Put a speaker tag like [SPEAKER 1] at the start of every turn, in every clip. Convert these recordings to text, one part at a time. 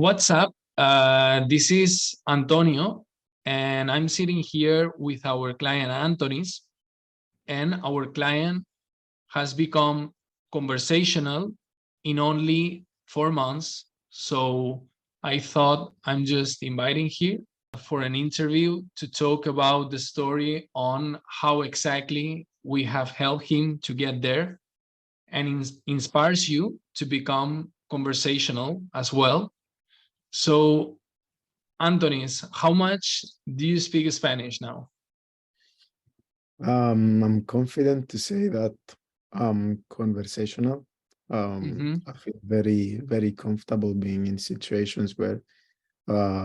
[SPEAKER 1] what's up? This is Antonio, and I'm sitting here with our client Antonis, and our client has become conversational in only 4 months. So I thought I'm just inviting here for an interview to talk about the story on how exactly we have helped him to get there, and inspires you to become conversational as well. So, Antonis, how much do you speak Spanish now?
[SPEAKER 2] I'm confident to say that I'm conversational.
[SPEAKER 1] Mhm.
[SPEAKER 2] I feel very, very comfortable being in situations where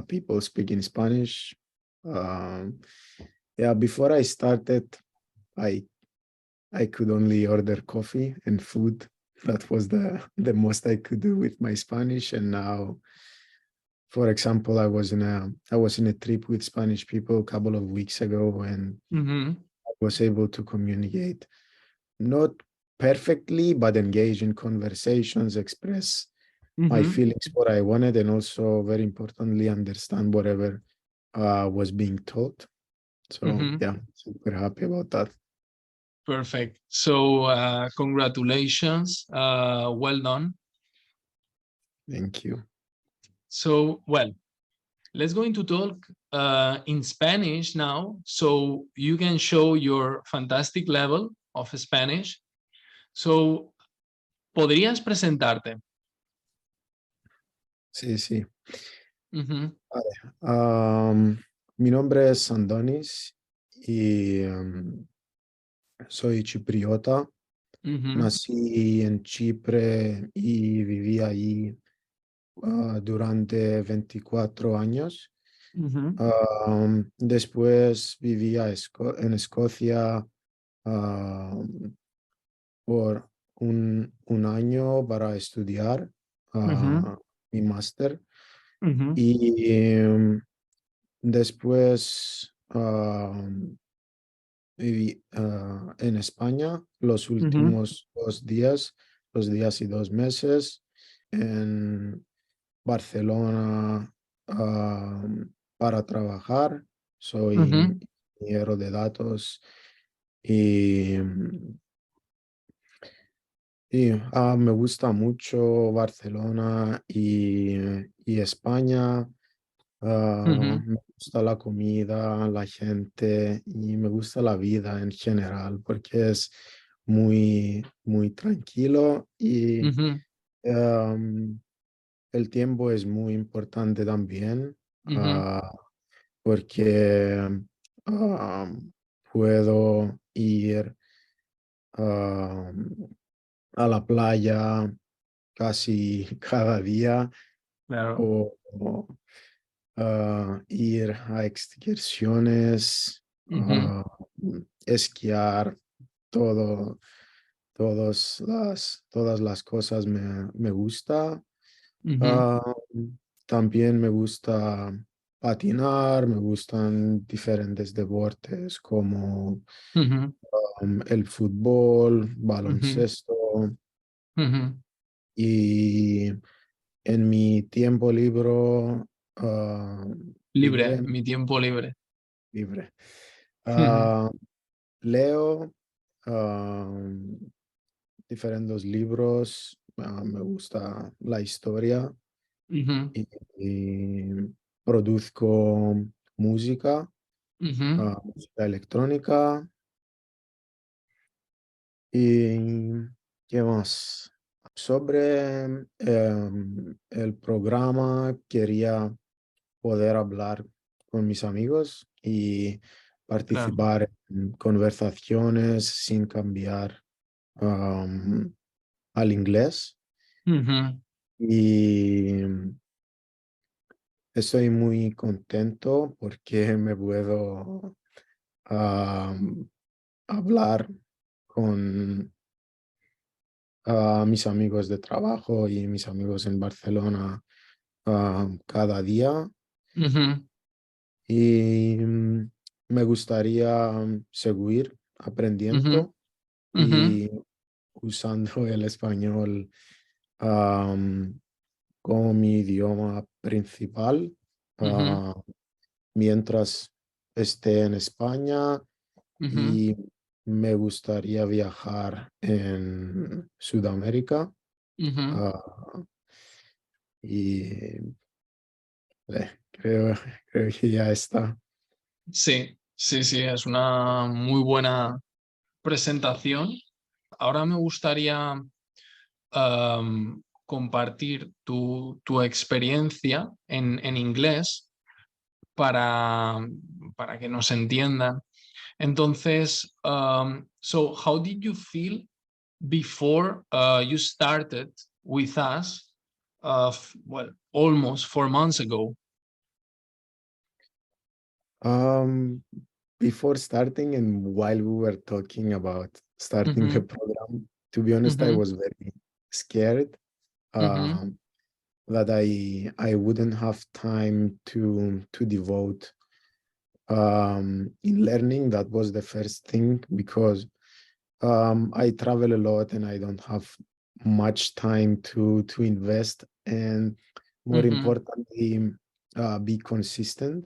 [SPEAKER 2] people speak in Spanish. Yeah, before I started, I could only order coffee and food. That was the most I could do with my Spanish. And now, for example, I was in a trip with Spanish people a couple of weeks ago, and
[SPEAKER 1] Mhm.
[SPEAKER 2] I was able to communicate not perfectly, but engage in conversations, express my
[SPEAKER 1] Mhm.
[SPEAKER 2] feelings, what I wanted, and also very importantly, understand whatever was being taught. So
[SPEAKER 1] Mhm.
[SPEAKER 2] yeah, super happy about that.
[SPEAKER 1] Perfect. So, congratulations. Well done.
[SPEAKER 2] Thank you.
[SPEAKER 1] So, well, let's go into talk in Spanish now, so you can show your fantastic level of Spanish. So, ¿podrías presentarte?
[SPEAKER 2] Sí, sí.
[SPEAKER 1] Mhm.
[SPEAKER 2] Mi nombre es Andonis y soy chipriota.
[SPEAKER 1] Mhm.
[SPEAKER 2] Nací en Chipre y viví allí durante 24 años.
[SPEAKER 1] Mhm.
[SPEAKER 2] Después vivía en Escocia por un año para estudiar
[SPEAKER 1] Mhm.
[SPEAKER 2] mi máster.
[SPEAKER 1] Mhm.
[SPEAKER 2] Y después viví en España los
[SPEAKER 1] Mhm.
[SPEAKER 2] últimos 2 días y 2 meses, en Barcelona para trabajar. Soy
[SPEAKER 1] Mhm.
[SPEAKER 2] ingeniero de datos y, me gusta mucho Barcelona y España.
[SPEAKER 1] Mhm.
[SPEAKER 2] Me gusta la comida, la gente y me gusta la vida en general porque es muy, muy tranquilo y
[SPEAKER 1] Mhm.
[SPEAKER 2] um, el tiempo es muy importante también,
[SPEAKER 1] Mhm.
[SPEAKER 2] porque ah, puedo ir ah, a la playa casi cada día
[SPEAKER 1] Claro.
[SPEAKER 2] o ir a excursiones,
[SPEAKER 1] Mhm.
[SPEAKER 2] esquiar, todo, todas las cosas me gusta.
[SPEAKER 1] Mhm.
[SPEAKER 2] Ah, También me gusta patinar, me gustan diferentes deportes como
[SPEAKER 1] Mhm.
[SPEAKER 2] el fútbol,
[SPEAKER 1] Mhm.
[SPEAKER 2] baloncesto,
[SPEAKER 1] Mhm.
[SPEAKER 2] y en mi tiempo ah,
[SPEAKER 1] Libre,
[SPEAKER 2] libre,
[SPEAKER 1] mi tiempo libre.
[SPEAKER 2] libre,
[SPEAKER 1] Mhm.
[SPEAKER 2] ah, leo ah, diferentes libros, me gusta la historia
[SPEAKER 1] Mhm.
[SPEAKER 2] y produzco música,
[SPEAKER 1] Mhm.
[SPEAKER 2] música electrónica y ¿qué más? Sobre el programa quería poder hablar con mis amigos y
[SPEAKER 1] Claro.
[SPEAKER 2] participar en conversaciones sin cambiar am, al inglés.
[SPEAKER 1] Mhm.
[SPEAKER 2] Y estoy muy contento porque me puedo hablar con mis amigos de trabajo y mis amigos en Barcelona cada día.
[SPEAKER 1] Mhm.
[SPEAKER 2] Y me gustaría seguir
[SPEAKER 1] Mhm.
[SPEAKER 2] aprendiendo
[SPEAKER 1] Mhm.
[SPEAKER 2] y usando el español como mi idioma principal
[SPEAKER 1] Mm-hmm.
[SPEAKER 2] mientras esté en España
[SPEAKER 1] Mm-hmm.
[SPEAKER 2] y me gustaría viajar en Sudamérica
[SPEAKER 1] Mm-hmm.
[SPEAKER 2] ah, y creo, creo que ya está.
[SPEAKER 1] Sí, sí, sí, es una muy buena presentación. Ahora me gustaría compartir tu experiencia en inglés para que nos entiendan. Entonces, so how did you feel before you started with us, well, almost 4 months ago?
[SPEAKER 2] Um, Before starting and while we were talking about starting the
[SPEAKER 1] Mm-hmm,
[SPEAKER 2] program, to be honest, I
[SPEAKER 1] mm-hmm,
[SPEAKER 2] was very scared
[SPEAKER 1] mm-hmm,
[SPEAKER 2] um, that I wouldn't have time to devote in learning. That was the first thing because I travel a lot and I don't have much time to invest and more
[SPEAKER 1] mm-hmm,
[SPEAKER 2] importantly, be consistent.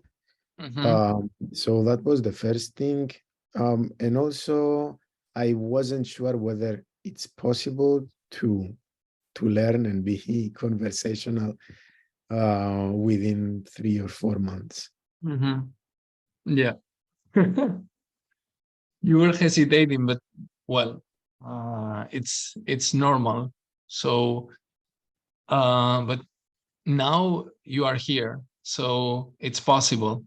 [SPEAKER 1] mm-hmm,
[SPEAKER 2] So that was the first thing. And also, I wasn't sure whether it's possible to learn and be conversational within 3 or 4 months.
[SPEAKER 1] mm-hmm. Yeah. You were hesitating, but well, it's normal. So, but now you are here, so it's possible.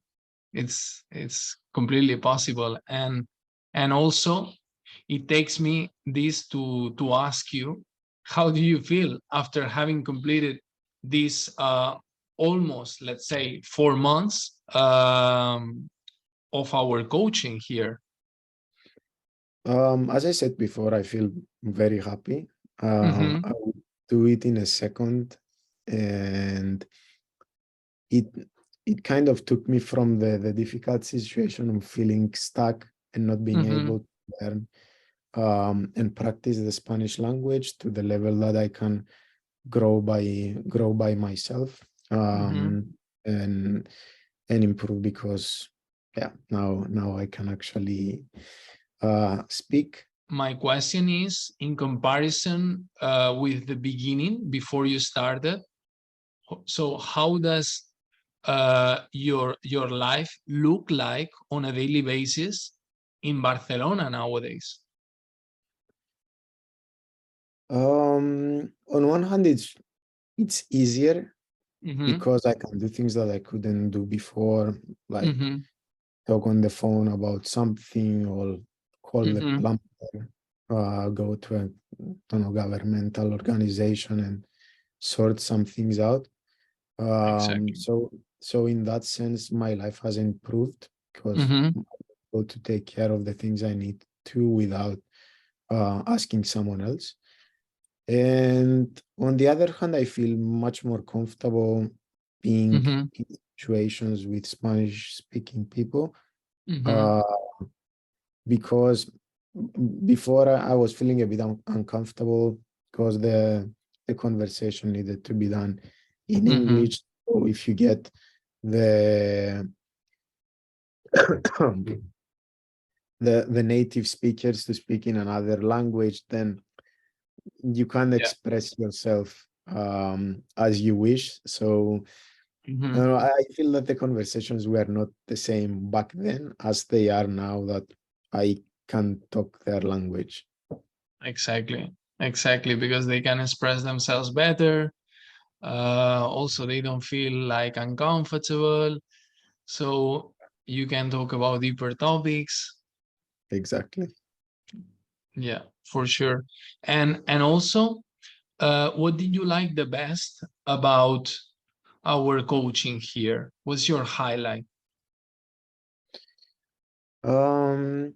[SPEAKER 1] It's completely possible, and also it takes me this to ask you, how do you feel after having completed this almost, let's say, 4 months of our coaching here?
[SPEAKER 2] As I said before, I feel very happy.
[SPEAKER 1] Mm-hmm,
[SPEAKER 2] I would do it in a second, and it it kind of took me from the difficult situation of feeling stuck and not being
[SPEAKER 1] mm-hmm,
[SPEAKER 2] able to learn and practice the Spanish language to the level that I can grow by myself
[SPEAKER 1] mm-hmm.
[SPEAKER 2] and improve because yeah now I can actually speak.
[SPEAKER 1] My question is, in comparison with the beginning, before you started, so how does your life look like on a daily basis in Barcelona nowadays?
[SPEAKER 2] On one hand, it's easier
[SPEAKER 1] Mm-hmm,
[SPEAKER 2] because I can do things that I couldn't do before, like
[SPEAKER 1] mm-hmm,
[SPEAKER 2] talk on the phone about something or call the
[SPEAKER 1] mm-hmm.
[SPEAKER 2] plumber, go to a governmental organization and sort some things out.
[SPEAKER 1] Exactly.
[SPEAKER 2] So in that sense, my life has improved because
[SPEAKER 1] Mm-hmm,
[SPEAKER 2] I'm able to take care of the things I need to without asking someone else. And on the other hand, I feel much more comfortable being
[SPEAKER 1] mm-hmm,
[SPEAKER 2] in situations with Spanish-speaking people
[SPEAKER 1] mm-hmm.
[SPEAKER 2] uh, because before I was feeling a bit uncomfortable because the conversation needed to be done in
[SPEAKER 1] Mm-hmm.
[SPEAKER 2] English. So if you get the the native speakers to speak in another language, then you can't
[SPEAKER 1] Yeah.
[SPEAKER 2] express yourself as you wish. So
[SPEAKER 1] Mm-hmm.
[SPEAKER 2] I feel that the conversations were not the same back then as they are now that I can talk their language.
[SPEAKER 1] Exactly. Exactly. Because they can express themselves better. Also, they don't feel like uncomfortable. So you can talk about deeper topics.
[SPEAKER 2] Exactly.
[SPEAKER 1] Yeah, for sure. And also, what did you like the best about our coaching here? What's your highlight?
[SPEAKER 2] Um,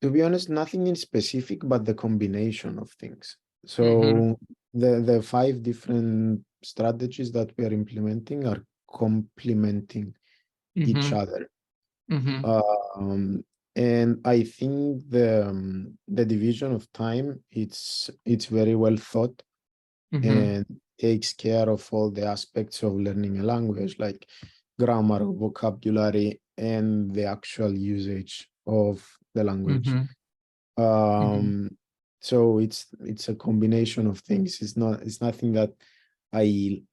[SPEAKER 2] to be honest, nothing in specific, but the combination of things.
[SPEAKER 1] Mm-hmm,
[SPEAKER 2] So the 5 different strategies that we are implementing are complementing each
[SPEAKER 1] mm-hmm,
[SPEAKER 2] other.
[SPEAKER 1] mm-hmm,
[SPEAKER 2] Um, and I think the division of time it's very well thought
[SPEAKER 1] mm-hmm,
[SPEAKER 2] and takes care of all the aspects of learning a language, like grammar, vocabulary, and the actual usage of the language. So it's a combination of things. It's nothing that I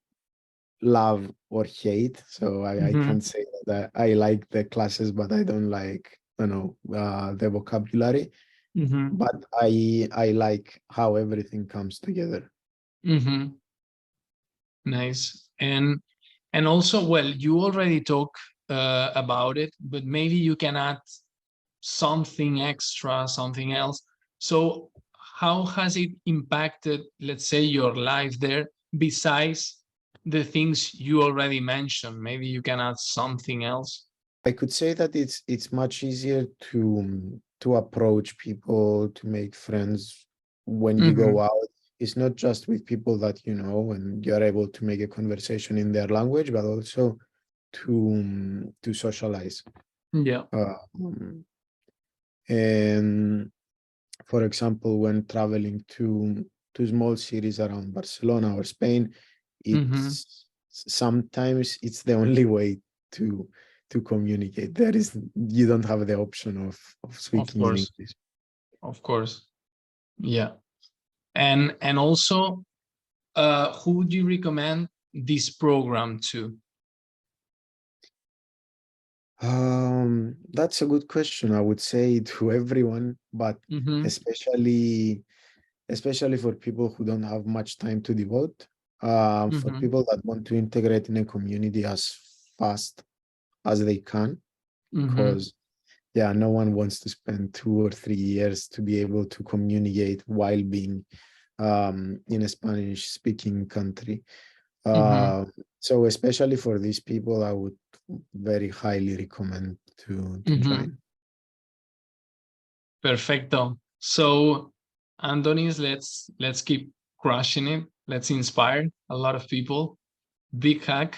[SPEAKER 2] love or hate. So I can't say that I like the classes, but I don't like, the vocabulary. But I like how everything comes together.
[SPEAKER 1] Nice. And also, well, you already talked about it, but maybe you can add something extra, something else. So how has it impacted, let's say, your life there, besides the things you already mentioned? Maybe you can add something else.
[SPEAKER 2] I could say that it's much easier to approach people, to make friends when you go out. It's not just with people that you know and you're able to make a conversation in their language, but also to socialize.
[SPEAKER 1] Yeah.
[SPEAKER 2] And for example, when traveling to small cities around Barcelona or Spain, it's sometimes it's the only way to communicate. You don't have the option of speaking in English.
[SPEAKER 1] Of course. Yeah. And also, who would you recommend this program to?
[SPEAKER 2] That's a good question. I would say to everyone, but especially for people who don't have much time to devote, for people that want to integrate in a community as fast as they can, because no one wants to spend 2 or 3 years to be able to communicate while being in a Spanish speaking country. So especially for these people, I would very highly recommend to join.
[SPEAKER 1] Perfecto. So, Andonis, let's keep crushing it. Let's inspire a lot of people. Big hack.